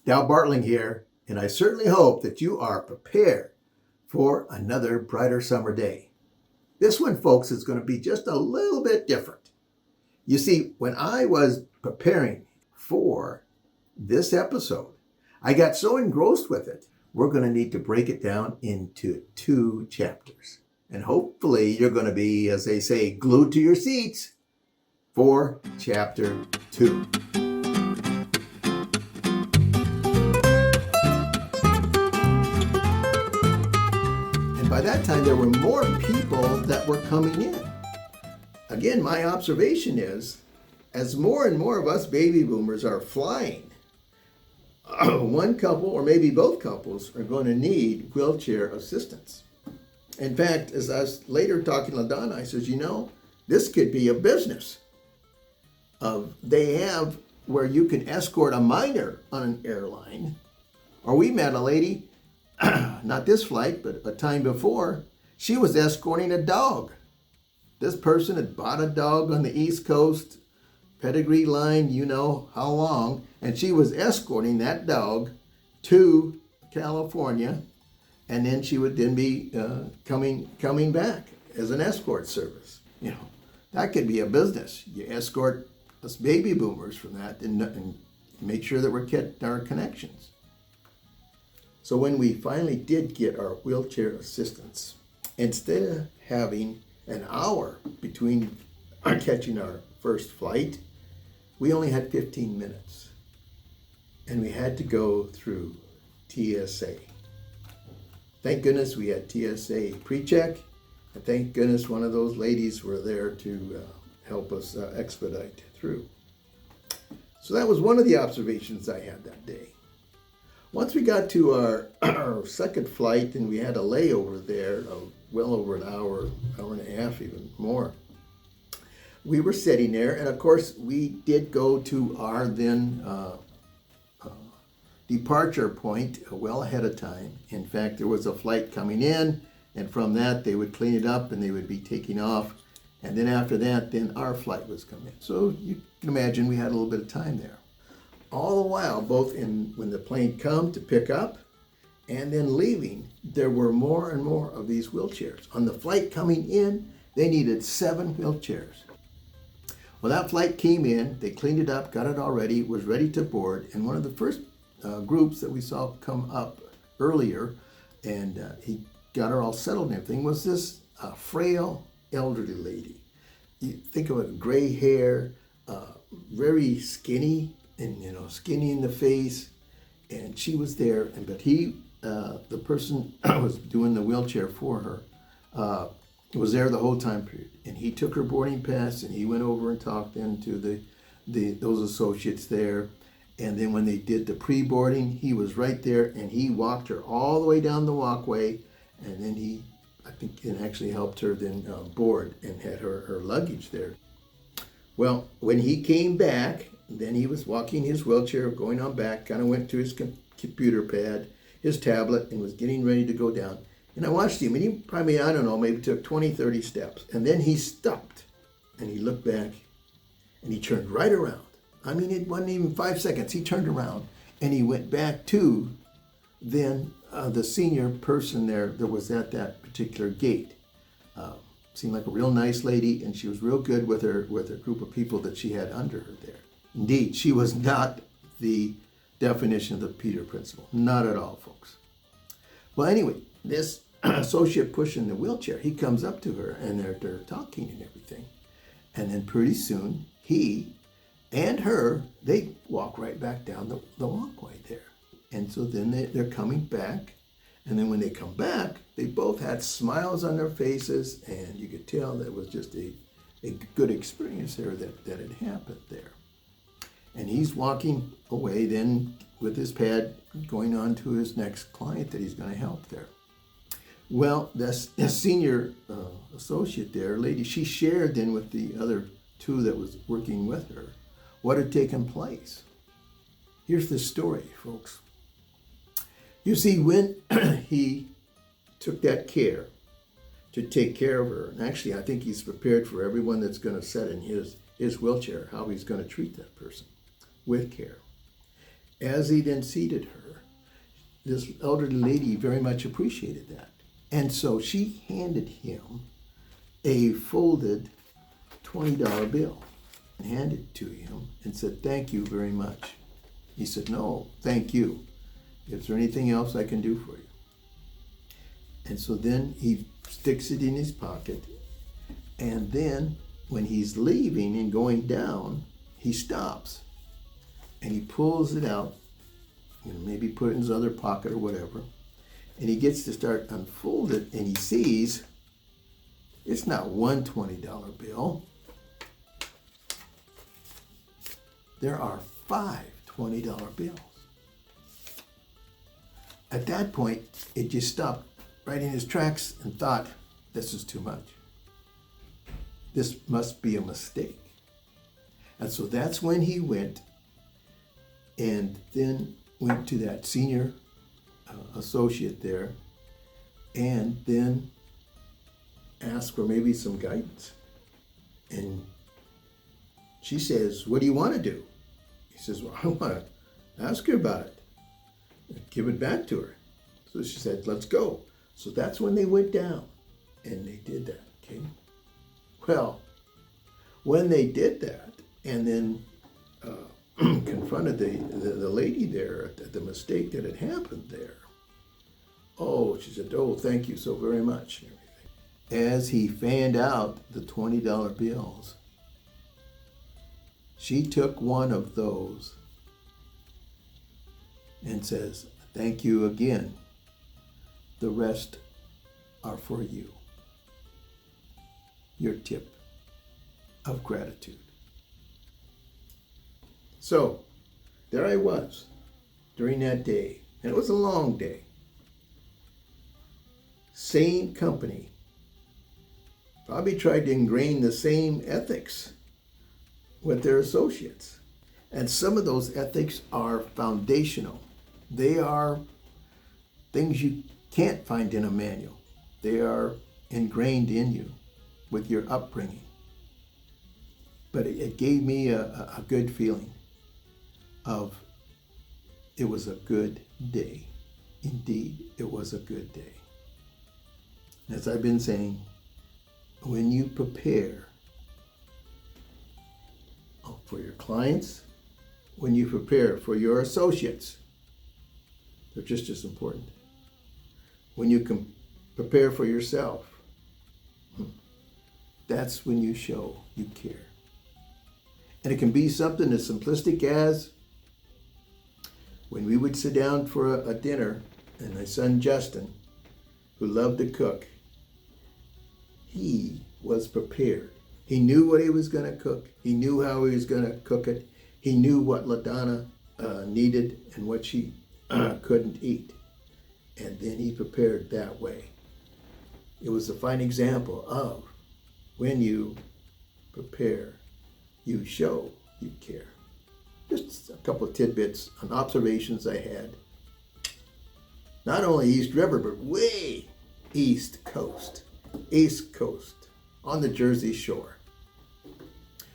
Dow Bartling here, and I certainly hope that you are prepared for another brighter summer day. This one, folks, is going to be just a little bit different. You see, when I was preparing for this episode, I got so engrossed with it, we're going to need to break it down into 2 chapters. And hopefully you're going to be, as they say, glued to your seats for chapter 2. By that time, there were more people that were coming in. Again, my observation is, as more and more of us baby boomers are flying, one couple or maybe both couples are going to need wheelchair assistance. In fact, as I was later talking to Donna, I says, this could be a business. They have where you can escort a minor on an airline. Or we met a lady, not this flight, but a time before, she was escorting a dog. This person had bought a dog on the East Coast, pedigree line, how long, and she was escorting that dog to California, and then she would then be coming back as an escort service. That could be a business. You escort us baby boomers from that and make sure that we're getting our connections. So when we finally did get our wheelchair assistance, instead of having an hour between catching our first flight, we only had 15 minutes. And we had to go through TSA. Thank goodness we had TSA pre-check, and thank goodness one of those ladies were there to help us expedite through. So that was one of the observations I had that day. Once we got to our second flight, and we had a layover there of well over an hour and a half, even more, we were sitting there, and of course we did go to our then departure point well ahead of time. In fact, there was a flight coming in, and from that they would clean it up and they would be taking off, and then after that, then our flight was coming in. So you can imagine we had a little bit of time there. All the while, both when the plane come to pick up and then leaving, there were more and more of these wheelchairs. On the flight coming in, they needed 7 wheelchairs. Well, that flight came in, they cleaned it up, got it all ready, was ready to board, and one of the first groups that we saw come up earlier, and he got her all settled and everything, was this frail elderly lady. You think of it, gray hair, very skinny, and skinny in the face, and she was there, but he, the person was doing the wheelchair for her, was there the whole time period, and he took her boarding pass, and he went over and talked then to those associates there, and then when they did the pre-boarding, he was right there, and he walked her all the way down the walkway, and then he, I think, actually helped her then board and had her luggage there. Well, when he came back, then he was walking his wheelchair, going on back, kind of went to his computer pad, his tablet, and was getting ready to go down. And I watched him, and he probably, I don't know, maybe took 20, 30 steps. And then he stopped, and he looked back, and he turned right around. I mean, it wasn't even 5 seconds. He turned around, and he went back to then the senior person there that was at that particular gate. Seemed like a real nice lady, and she was real good with her group of people that she had under her there. Indeed, she was not the definition of the Peter Principle. Not at all, folks. Well, anyway, this associate pushing the wheelchair, he comes up to her, and they're talking and everything. And then pretty soon, he and her, they walk right back down the walkway there. And so then they're coming back. And then when they come back, they both had smiles on their faces, and you could tell that it was just a good experience there that had happened there. And he's walking away then with his pad, going on to his next client that he's going to help there. Well, this senior associate there, lady, she shared then with the other 2 that was working with her what had taken place. Here's the story, folks. You see, when he took that care to take care of her, and actually I think he's prepared for everyone that's going to sit in his wheelchair, how he's going to treat that person with care. As he then seated her, this elderly lady very much appreciated that. And so she handed him a folded $20 bill and handed it to him and said, "Thank you very much." He said, "No, thank you. Is there anything else I can do for you?" And so then he sticks it in his pocket. And then when he's leaving and going down, he stops and he pulls it out, maybe put it in his other pocket or whatever. And he gets to start unfold it, and he sees it's not one $20 bill. There are 5 $20 bills. At that point, it just stopped right in his tracks and thought, this is too much. This must be a mistake. And so that's when he went and then went to that senior associate there and then asked for maybe some guidance. And she says, "What do you want to do?" He says, "Well, I want to ask her about it. Give it back to her." So she said, "Let's go." So that's when they went down and they did that, okay? Well, when they did that and then confronted the lady there at the mistake that had happened there, oh, she said, "Oh, thank you so very much." And everything. As he fanned out the $20 bills, she took one of those and says, "Thank you again. The rest are for you." Your tip of gratitude. So, there I was during that day, and it was a long day. Same company, probably tried to ingrain the same ethics with their associates. And some of those ethics are foundational. They are things you can't find in a manual. They are ingrained in you with your upbringing. But it gave me a good feeling of it was a good day. Indeed, it was a good day. As I've been saying, when you prepare for your clients, when you prepare for your associates, they're just as important. When you can prepare for yourself, that's when you show you care. And it can be something as simplistic as when we would sit down for a dinner, and my son Justin, who loved to cook, he was prepared. He knew what he was going to cook. He knew how he was going to cook it. He knew what LaDonna needed and what she couldn't eat. And then he prepared that way. It was a fine example of when you prepare, you show you care. Just a couple of tidbits on observations I had. Not only East River, but way East Coast, on the Jersey Shore.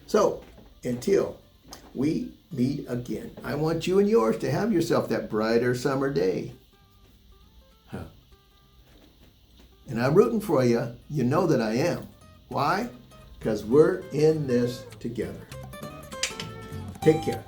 So, until we meet again, I want you and yours to have yourself that brighter summer day. And I'm rooting for you. You know that I am. Why? Because we're in this together. Take care.